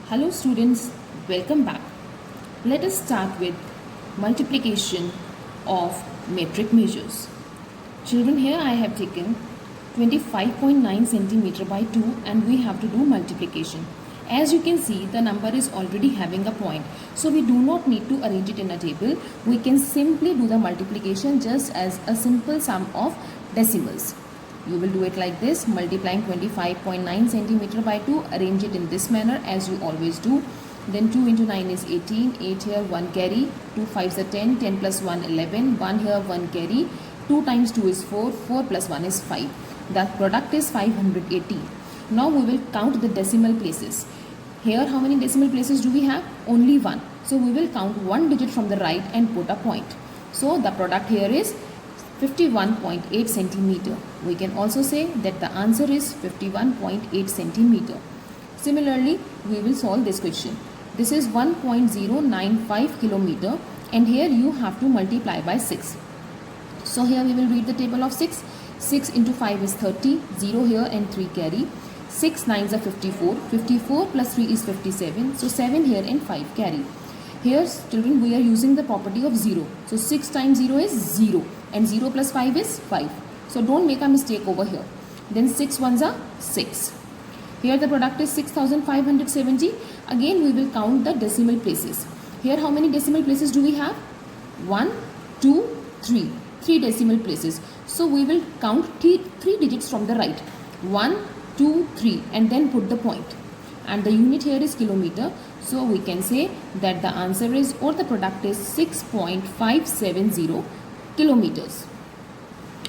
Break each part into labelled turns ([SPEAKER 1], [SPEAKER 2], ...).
[SPEAKER 1] Hello students, welcome back. Let us start with multiplication of metric measures. Children, here I have taken 25.9 centimeter by 2 and we have to do multiplication. As you can see, the number is already having a point. So we do not need to arrange it in a table. We can simply do the multiplication just as a simple sum of decimals. You will do it like this, multiplying 25.9 centimeter by 2, arrange it in this manner as you always do. Then 2 into 9 is 18, 8 here, 1 carry, 2 5s are 10, 10 plus 1 11, 1 here, 1 carry, 2 times 2 is 4, 4 plus 1 is 5. The product is 580. Now we will count the decimal places. Here how many decimal places do we have? Only one. So we will count one digit from the right and put a point. So the product here is 51.8 centimeter. We can also say that the answer is 51.8 centimeter. Similarly, we will solve this question. This is 1.095 kilometer and here you have to multiply by 6. So here we will read the table of 6. 6 into 5 is 30, 0 here and 3 carry. 6 9s are 54, 54 plus 3 is 57, so 7 here and 5 carry. Here children, we are using the property of 0. So 6 times 0 is 0 and 0 plus 5 is 5. So don't make a mistake over here. Then 6 ones are 6. Here the product is 6570. Again we will count the decimal places. Here how many decimal places do we have? 1, 2, 3. 3 decimal places. So we will count 3 digits from the right. 1, 2, 3 and then put the point. And the unit here is kilometer. So we can say that the answer is, or the product is 6.570 kilometers.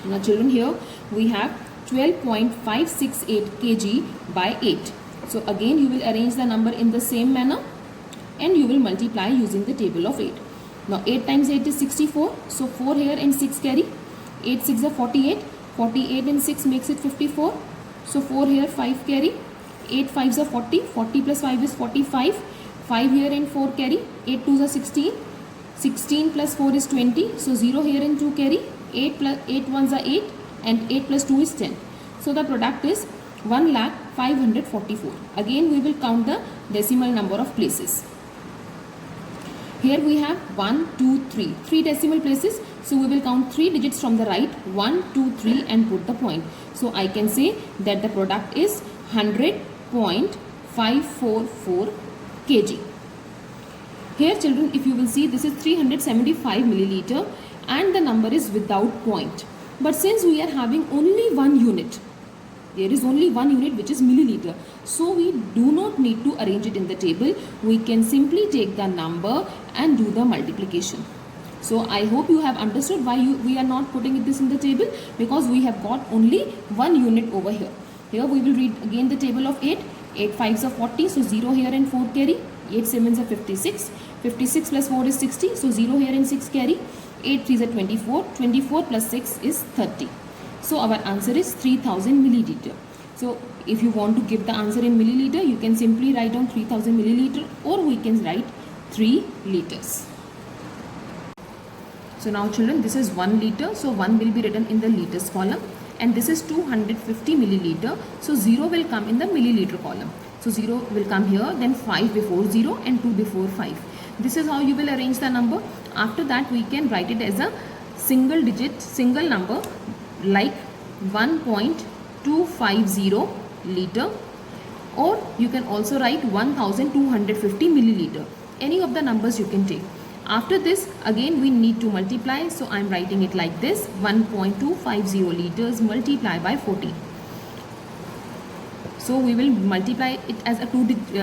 [SPEAKER 1] Now children, here we have 12.568 kg by 8. So again you will arrange the number in the same manner and you will multiply using the table of 8. Now 8 times 8 is 64. So 4 here and 6 carry. 8 6 are 48. 48 and 6 makes it 54. So 4 here, 5 carry. 8 5s are 40. 40 plus 5 is 45. 5 here and 4 carry. 8 2s are 16. 16 plus 4 is 20. So 0 here and 2 carry. 8 plus 8 1s are 8 and 8 plus 2 is 10. So the product is 1,544. Again we will count the decimal number of places. Here we have 1, 2, 3. 3 decimal places. So we will count 3 digits from the right. 1, 2, 3 and put the point. So I can say that the product is 100.544 kg. Here children, if you will see, this is 375 milliliter and the number is without point. But since we are having only one unit, there is only one unit which is milliliter. So we do not need to arrange it in the table. We can simply take the number and do the multiplication. So I hope you have understood why we are not putting this in the table, because we have got only one unit over here. Here we will read again the table of 8. 8 5s are 40, so 0 here and 4 carry. 8 7s are 56. 56 plus 4 is 60, so 0 here and 6 carry. 8 3s are 24. 24 plus 6 is 30. So our answer is 3000 milliliter. So if you want to give the answer in milliliter, you can simply write down 3000 milliliter, or we can write 3 liters. So now children, this is 1 liter. So 1 will be written in the liters column. And this is 250 milliliter. So 0 will come in the milliliter column. So 0 will come here, then 5 before 0 and 2 before 5. This is how you will arrange the number. After that we can write it as a single number like 1.250 liter, or you can also write 1250 milliliter. Any of the numbers you can take. After this again we need to multiply, so I am writing it like this: 1.250 liters multiplied by 14. So we will multiply it as a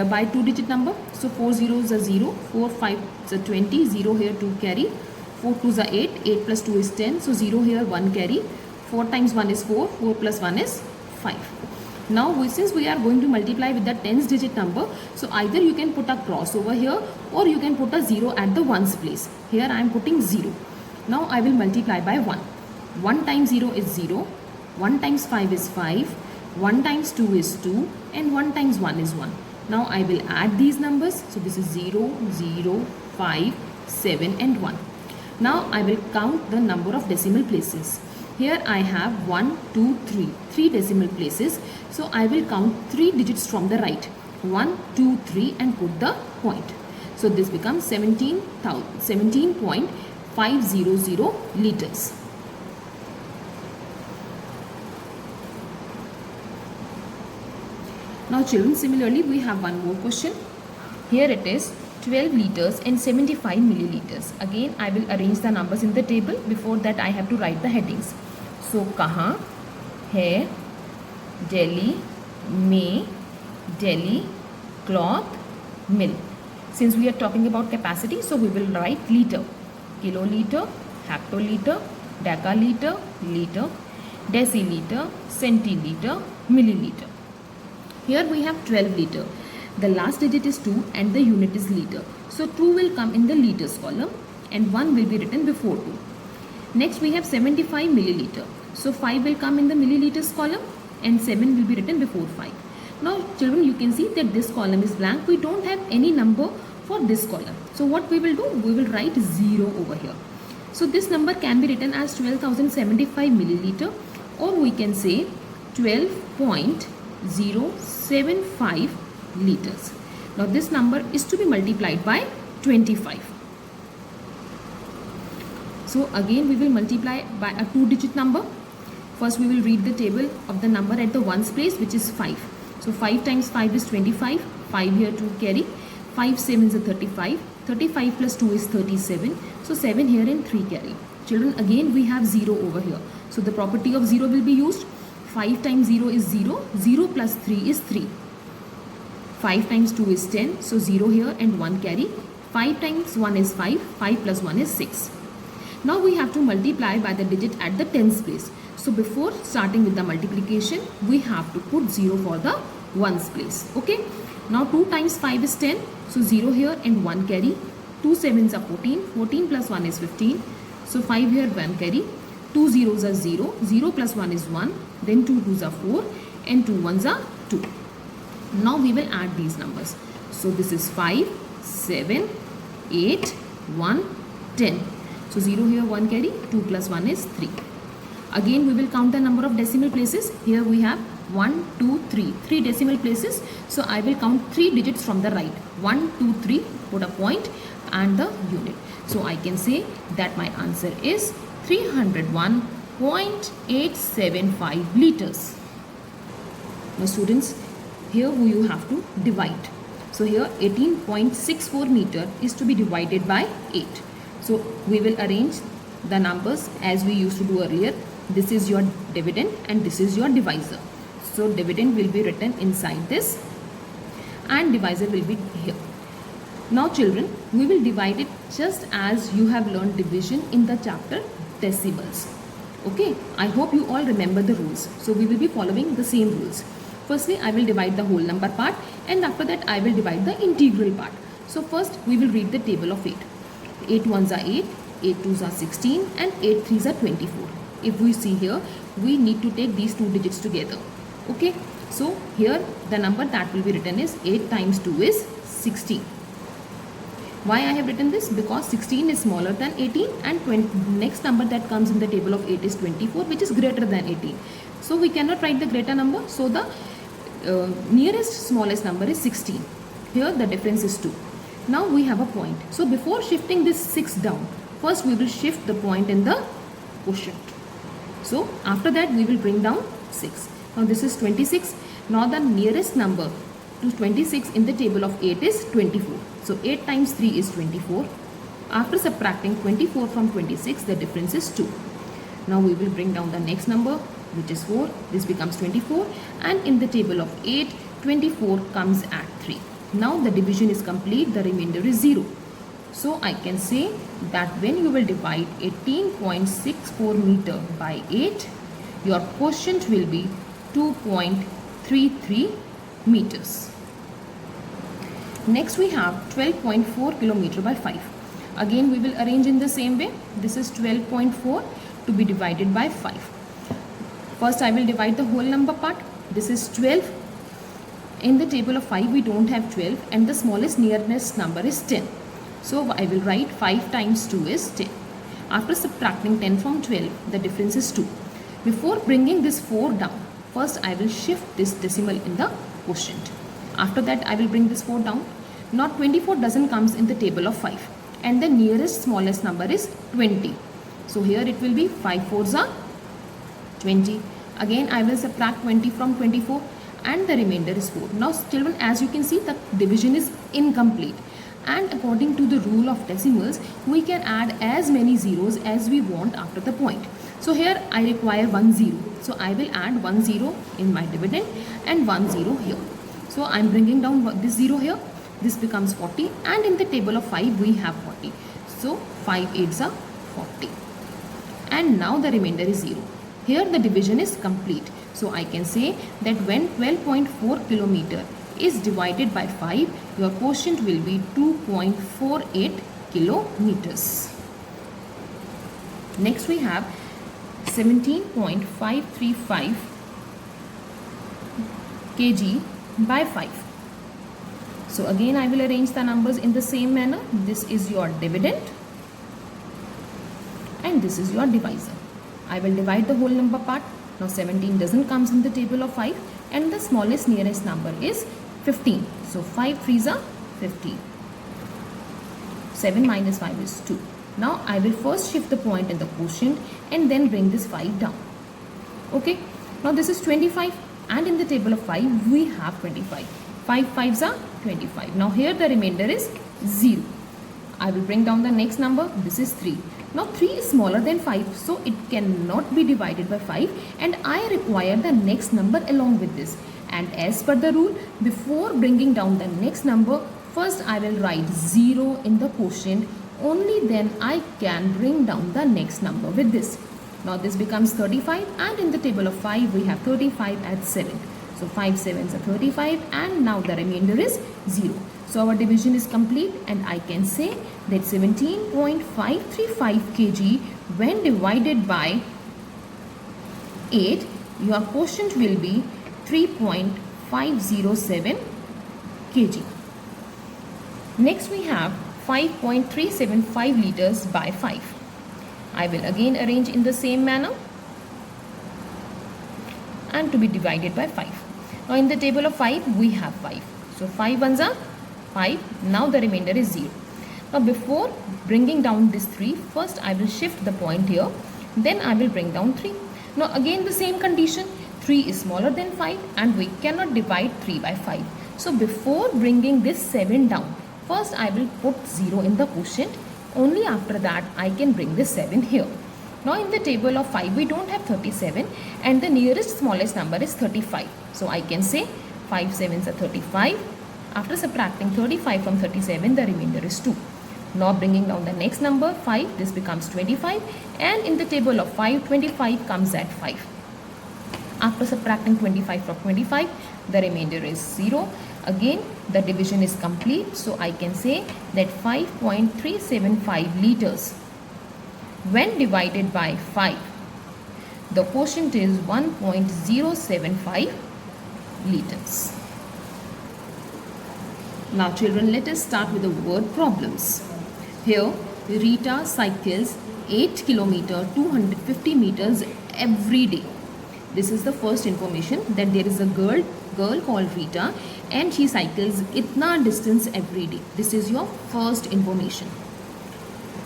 [SPEAKER 1] by 2 digit number. So 4 zeros are 0, 4 5s are 20, 0 here 2 carry, 4 2s are 8, 8 plus 2 is 10, so 0 here 1 carry, 4 times 1 is 4, 4 plus 1 is 5. Now since we are going to multiply with the tens digit number, so either you can put a cross over here or you can put a 0 at the ones place. Here I am putting 0. Now I will multiply by 1. 1 times 0 is 0, 1 times 5 is 5, 1 times 2 is 2 and 1 times 1 is 1. Now I will add these numbers. So this is 0, 0, 5, 7 and 1. Now I will count the number of decimal places. Here I have 1, 2, 3 decimal places. So I will count 3 digits from the right. 1, 2, 3 and put the point. So this becomes 17.500 liters. Now children, similarly we have one more question. Here it is 12 liters and 75 milliliters. Again I will arrange the numbers in the table. Before that I have to write the headings. So kahan hai, Delhi mein, Delhi cloth mill. Since we are talking about capacity, so we will write liter, kiloliter, hectoliter, decaliter, liter, deciliter, centiliter, milliliter. Here we have 12 liter. The last digit is 2 and the unit is liter. So 2 will come in the liters column and 1 will be written before 2. Next we have 75 milliliter. So 5 will come in the milliliters column and 7 will be written before 5. Now children, you can see that this column is blank. We don't have any number for this column. So what we will do? We will write 0 over here. So this number can be written as 12,075 milliliter, or we can say 12.075 liters. Now this number is to be multiplied by 25. So again we will multiply by a 2-digit number. First we will read the table of the number at the ones place, which is 5. So 5 times 5 is 25. 5 here to carry. 5 7 is 35. 35 plus 2 is 37. So 7 here and 3 carry. Children, again we have 0 over here. So the property of 0 will be used. 5 times 0 is 0. 0 plus 3 is 3. 5 times 2 is 10. So 0 here and 1 carry. 5 times 1 is 5. 5 plus 1 is 6. Now we have to multiply by the digit at the tens place. So before starting with the multiplication, we have to put 0 for the ones place. Okay. Now 2 times 5 is 10. So 0 here and 1 carry. 2 sevens are 14. 14 plus 1 is 15. So 5 here, 1 carry. 2 zeros are 0. 0 plus 1 is 1. Then 2 twos are 4. And 2 ones are 2. Now we will add these numbers. So this is 5, 7, 8, 1, 10. So 0 here, 1 carry. 2 plus 1 is 3. Again we will count the number of decimal places. Here we have 1, 2, 3. 3 decimal places. So I will count 3 digits from the right. 1, 2, 3. Put a point and the unit. So I can say that my answer is 301.875 liters. Now students, here you have to divide. So here 18.64 meter is to be divided by 8. So we will arrange the numbers as we used to do earlier. This is your dividend and this is your divisor. So dividend will be written inside this and divisor will be here. Now children, we will divide it just as you have learned division in the chapter decimals. Okay, I hope you all remember the rules. So we will be following the same rules. Firstly, I will divide the whole number part and after that I will divide the integral part. So first we will read the table of 8. 8 ones are 8, 8 twos are 16 and 8 threes are 24. If we see here, we need to take these two digits together. Okay, so here the number that will be written is 8 times 2 is 16. Why I have written this? Because 16 is smaller than 18 and next number that comes in the table of 8 is 24, which is greater than 18. So we cannot write the greater number. So the nearest smallest number is 16. Here the difference is 2. Now we have a point. So before shifting this 6 down, first we will shift the point in the quotient. So after that we will bring down 6. Now this is 26. Now the nearest number to 26 in the table of 8 is 24. So 8 times 3 is 24. After subtracting 24 from 26, the difference is 2. Now we will bring down the next number, which is 4. This becomes 24. And in the table of 8, 24 comes at 3. Now the division is complete. The remainder is 0. So I can say that when you will divide 18.64 meter by 8, your quotient will be 2.33 meters. Next we have 12.4 kilometer by 5. Again we will arrange in the same way. This is 12.4 to be divided by 5. First I will divide the whole number part. This is 12. In the table of 5 we don't have 12 and the smallest nearest number is 10. So I will write 5 times 2 is 10. After subtracting 10 from 12, the difference is 2. Before bringing this 4 down, first I will shift this decimal in the quotient. After that I will bring this 4 down. Now 24 doesn't comes in the table of 5 and the nearest smallest number is 20. So here it will be 5 4s are 20. Again I will subtract 20 from 24 and the remainder is 4. Now children, as you can see, the division is incomplete, and according to the rule of decimals we can add as many zeros as we want after the point. So here I require 1 0, so I will add 1 0 in my dividend and 1 0 here. So I am bringing down this 0 here, this becomes 40, and in the table of 5 we have 40. So 5 8s are 40, and now the remainder is 0. Here the division is complete. So I can say that when 12.4 kilometer is divided by 5, your quotient will be 2.48 kilometers. Next we have 17.535 kg by 5. So again I will arrange the numbers in the same manner. This is your dividend and this is your divisor. I will divide the whole number part. Now 17 doesn't comes in the table of 5 and the smallest nearest number is 15. So 5 3s are 15. 7 minus 5 is 2. Now I will first shift the point in the quotient and then bring this 5 down. Okay. Now this is 25 and in the table of 5 we have 25. 5 5s are 25. Now here the remainder is 0. I will bring down the next number. This is 3. Now 3 is smaller than 5, so it cannot be divided by 5 and I require the next number along with this. And as per the rule, before bringing down the next number, first I will write 0 in the quotient, only then I can bring down the next number with this. Now this becomes 35 and in the table of 5 we have 35 at 7. So 5 7s are 35 and now the remainder is 0. So our division is complete and I can say that 17.535 kg when divided by 8, your quotient will be 3.507 kg. Next we have 5.375 liters by 5. I will again arrange in the same manner and to be divided by 5. Now in the table of 5 we have 5. So 5 1s are 5. Now the remainder is 0. Now before bringing down this 3, first I will shift the point here. Then I will bring down 3. Now again the same condition. 3 is smaller than 5 and we cannot divide 3 by 5. So before bringing this 7 down, first I will put 0 in the quotient. Only after that I can bring this 7 here. Now in the table of 5 we don't have 37 and the nearest smallest number is 35. So I can say 5 7s are 35. After subtracting 35 from 37, the remainder is 2. Now bringing down the next number 5, this becomes 25 and in the table of 5, 25 comes at 5. After subtracting 25 from 25, the remainder is 0. Again the division is complete, so I can say that 5.375 liters when divided by 5, the quotient is 1.075 liters. Now children, let us start with the word problems. Here Rita cycles 8 kilometer 250 meters every day. This is the first information, that there is a girl called Rita and she cycles itna distance every day. This is your first information.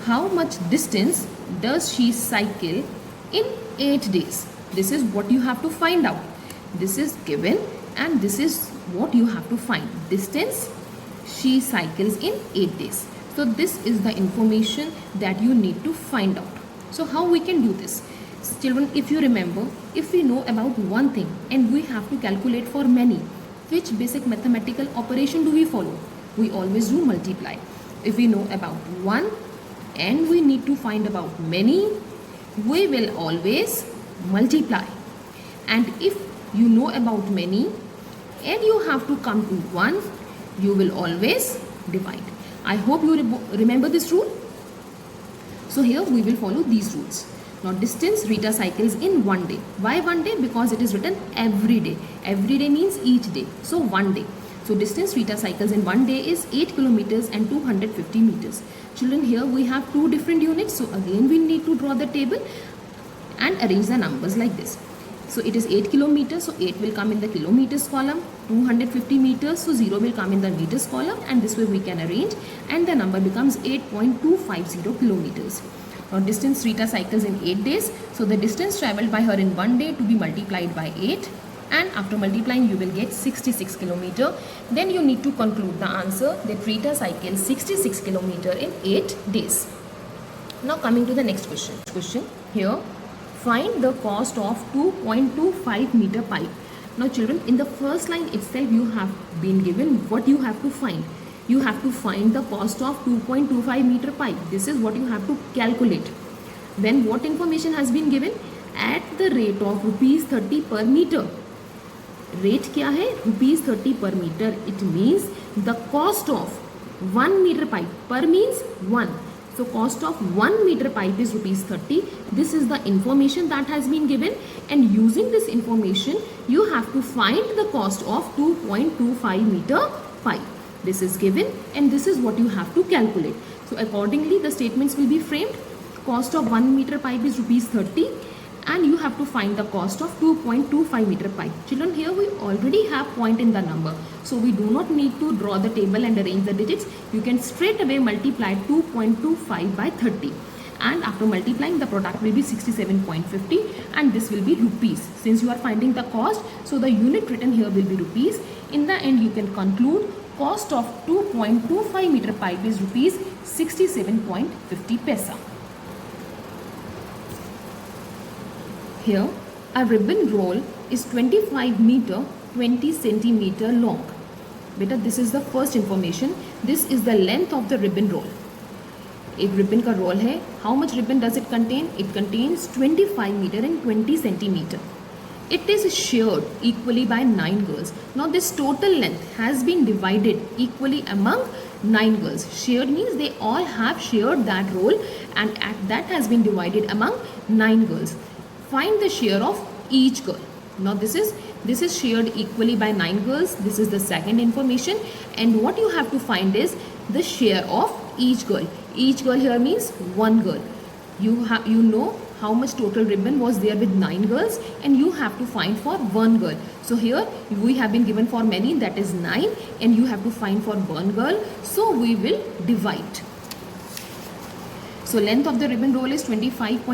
[SPEAKER 1] How much distance does she cycle in 8 days? This is what you have to find out. This is given and this is what you have to find. Distance she cycles in 8 days. So this is the information that you need to find out. So how we can do this? Children, if you remember, if we know about one thing and we have to calculate for many, which basic mathematical operation do we follow? We always do multiply. If we know about one and we need to find about many, we will always multiply. And if you know about many and you have to come to one, you will always divide. I hope you remember this rule. So here we will follow these rules. Now distance Rita cycles in 1 day. Why 1 day? Because it is written every day. Every day means each day. So 1 day. So distance Rita cycles in 1 day is 8 kilometers and 250 meters. Children, here we have two different units. So again we need to draw the table and arrange the numbers like this. So it is 8 kilometers, so 8 will come in the kilometers column. 250 meters, so 0 will come in the meters column, and this way we can arrange, and the number becomes 8.250 kilometers. Now distance Rita cycles in 8 days, so the distance travelled by her in 1 day to be multiplied by 8, and after multiplying you will get 66 kilometer. Then you need to conclude the answer that Rita cycles 66 kilometer in 8 days. Now coming to the next question. Here, find the cost of 2.25 meter pipe. Now children, in the first line itself you have been given what you have to find. You have to find the cost of 2.25 meter pipe. This is what you have to calculate. Then what information has been given? At the rate of rupees 30 per meter. Rate क्या है? rupees 30 per meter. It means the cost of 1 meter pipe. Per means 1. So cost of 1 meter pipe is rupees 30. This is the information that has been given, and using this information you have to find the cost of 2.25 meter pipe. This is given and this is what you have to calculate. So accordingly the statements will be framed. Cost of 1 meter pipe is rupees 30 and you have to find the cost of 2.25 meter pipe. Children, here we already have point in the number, so we do not need to draw the table and arrange the digits. You can straight away multiply 2.25 by 30, and after multiplying the product will be 67.50, and this will be rupees. Since you are finding the cost, so the unit written here will be rupees. In the end you can conclude cost of 2.25 meter pipe is rupees 67.50 paisa. Here, a ribbon roll is 25 meter 20 centimeter long. Beta, this is the first information. This is the length of the ribbon roll. एक ribbon का roll है. How much ribbon does it contain? It contains 25 meter and 20 centimeter. It is shared equally by 9 girls. Now this total length has been divided equally among 9 girls. Shared means they all have shared that roll, and that has been divided among 9 girls. Find the share of each girl. Now this is shared equally by 9 girls. This is the second information, and what you have to find is the share of each girl. Each girl here means one girl. You know how much total ribbon was there with 9 girls, and you have to find for one girl. So here we have been given for many, that is 9, and you have to find for one girl. So we will divide. So length of the ribbon roll is 25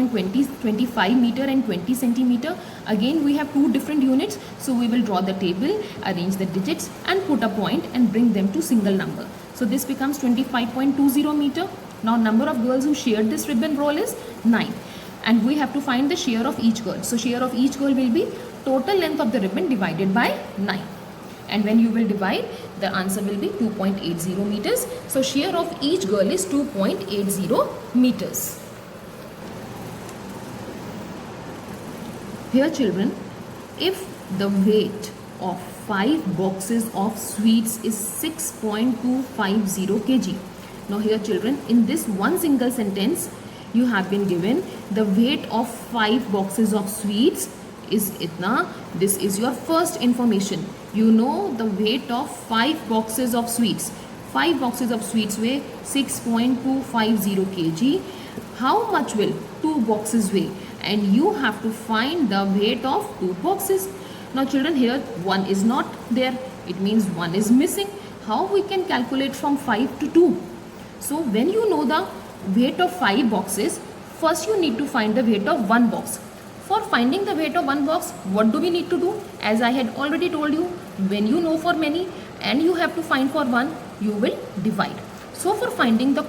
[SPEAKER 1] meter and 20 centimeter. Again we have two different units, so we will draw the table, arrange the digits and put a point and bring them to single number. So this becomes 25.20 meter. Now number of girls who shared this ribbon roll is 9, and we have to find the share of each girl. So share of each girl will be total length of the ribbon divided by 9. And when you will divide, the answer will be 2.80 meters. So share of each girl is 2.80 meters. Here children, if the weight of 5 boxes of sweets is 6.250 kg. Now here children, in this one single sentence, you have been given the weight of 5 boxes of sweets is itna. This is your first information. You know the weight of 5 boxes of sweets. 5 boxes of sweets weigh 6.250 kg. How much will 2 boxes weigh? And you have to find the weight of 2 boxes. Now children, here 1 is not there. It means 1 is missing. How we can calculate from 5 to 2? So when you know the weight of 5 boxes, first you need to find the weight of 1 box. For finding the weight of 1 box, what do we need to do? As I had already told you, when you know for many and you have to find for 1, you will divide. So for finding the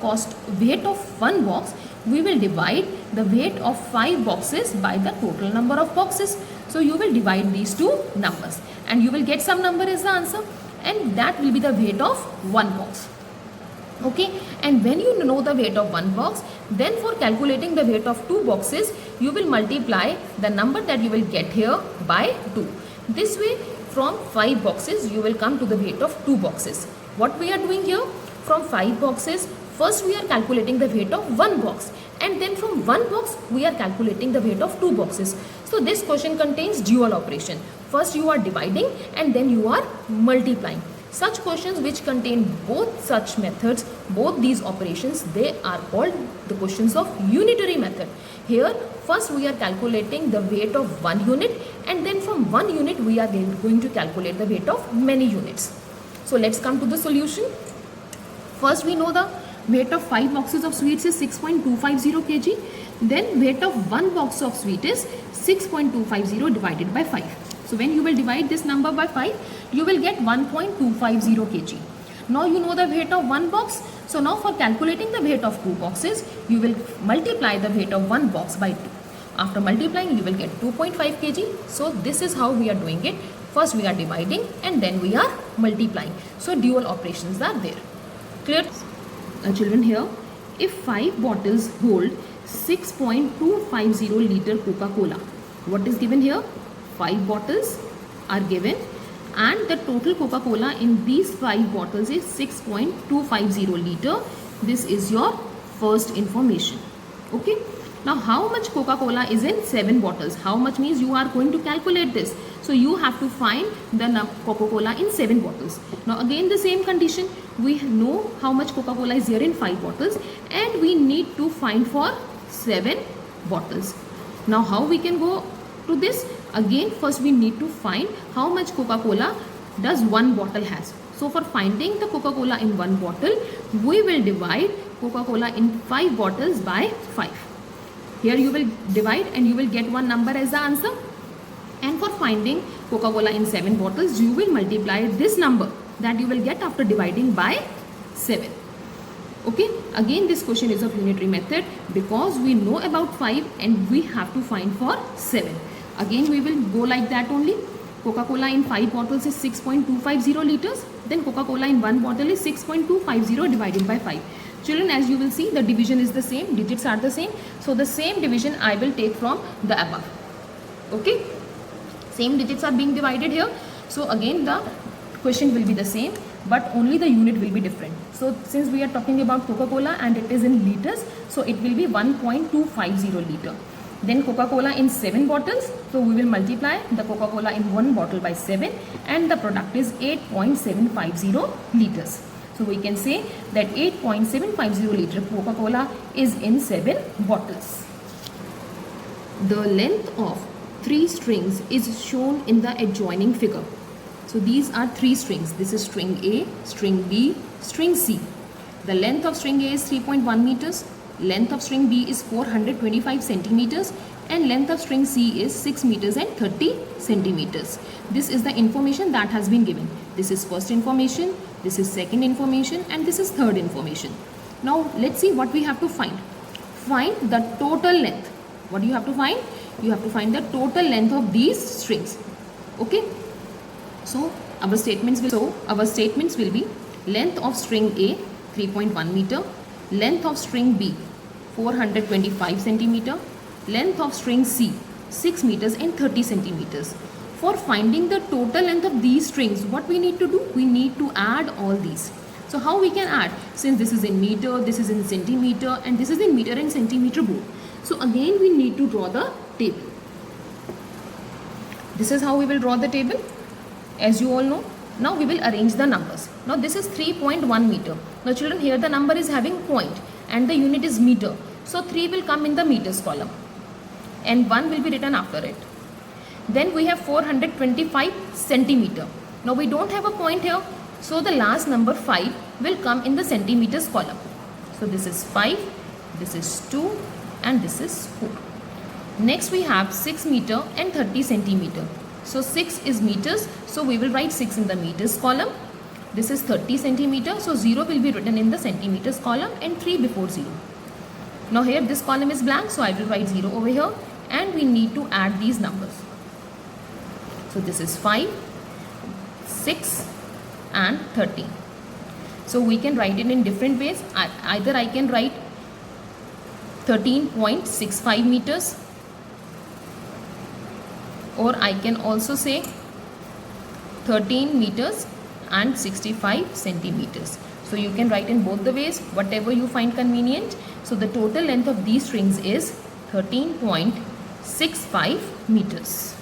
[SPEAKER 1] weight of 1 box, we will divide the weight of 5 boxes by the total number of boxes. So you will divide these two numbers and you will get some number as the answer, and that will be the weight of 1 box. Okay, and when you know the weight of 1 box, then for calculating the weight of 2 boxes, you will multiply the number that you will get here by 2. This way, from 5 boxes, you will come to the weight of 2 boxes. What we are doing here? From 5 boxes, first we are calculating the weight of 1 box, and then from 1 box, we are calculating the weight of 2 boxes. So this question contains dual operation. First you are dividing and then you are multiplying. Such questions which contain both such methods, both these operations, they are called the questions of unitary method. Here, first we are calculating the weight of 1 unit and then from 1 unit we are going to calculate the weight of many units. So let's come to the solution. First we know the weight of 5 boxes of sweets is 6.250 kg. Then weight of 1 box of sweet is 6.250 divided by 5. So when you will divide this number by 5, you will get 1.250 kg. Now you know the weight of 1 box. So now for calculating the weight of 2 boxes, you will multiply the weight of 1 box by 2. After multiplying, you will get 2.5 kg. So this is how we are doing it. First we are dividing and then we are multiplying. So dual operations are there. Clear? Children, here, if 5 bottles hold 6.250 liter Coca-Cola, what is given here? 5 bottles are given and the total Coca-Cola in these 5 bottles is 6.250 liter. This is your first information. Okay. Now how much Coca-Cola is in 7 bottles? How much means you are going to calculate this. So you have to find the Coca-Cola in 7 bottles. Now again the same condition. We know how much Coca-Cola is here in 5 bottles and we need to find for 7 bottles. Now how we can go to this? Again first we need to find how much Coca-Cola does 1 bottle has. So for finding the Coca-Cola in 1 bottle, we will divide Coca-Cola in 5 bottles by 5. Here you will divide and you will get one number as the answer. And for finding Coca-Cola in 7 bottles, you will multiply this number that you will get after dividing by 7. Okay, again this question is of unitary method because we know about 5 and we have to find for 7. Again we will go like that only. Coca-Cola in 5 bottles is 6.250 liters. Then Coca-Cola in 1 bottle is 6.250 divided by 5. Children, as you will see, the division is the same, digits are the same. So the same division I will take from the above. Okay, same digits are being divided here. So again the question will be the same, but only the unit will be different. So since we are talking about Coca-Cola and it is in liters, so it will be 1.250 liter. Then Coca-Cola in 7 bottles, so we will multiply the Coca-Cola in 1 bottle by 7 and the product is 8.750 liters. So we can say that 8.750 liter Coca-Cola is in 7 bottles. The length of 3 strings is shown in the adjoining figure. So these are 3 strings. This is string A, string B, string C. The length of string A is 3.1 meters. Length of string B is 425 centimeters and length of string C is 6 meters and 30 centimeters. This is the information that has been given. This is first information, this is second information and this is third information. Now let's see what we have to find. Find the total length. What do you have to find? You have to find the total length of these strings. Okay. So our statements will be length of string A 3.1 meter, length of string B 425 centimeter, length of string C 6 meters and 30 centimeters. For finding the total length of these strings, what we need to do? We need to add all these. So how we can add? Since this is in meter, this is in centimeter and this is in meter and centimeter both. So again we need to draw the table. This is how we will draw the table. As you all know, now we will arrange the numbers. Now this is 3.1 meter. Now children, here the number is having point and the unit is meter. So 3 will come in the meters column and 1 will be written after it. Then we have 425 centimeter. Now we don't have a point here. So the last number 5 will come in the centimeters column. So this is 5, this is 2 and this is 4. Next we have 6 meter and 30 centimeter. So 6 is meters. So we will write 6 in the meters column. This is 30 centimeter. So 0 will be written in the centimeters column and 3 before 0. Now here this column is blank. So I will write 0 over here and we need to add these numbers. So this is 5, 6 and 30. So we can write it in different ways. Either I can write 13.65 meters or I can also say 13 meters and 65 centimeters. So you can write in both the ways, whatever you find convenient. So the total length of these strings is 13.65 meters.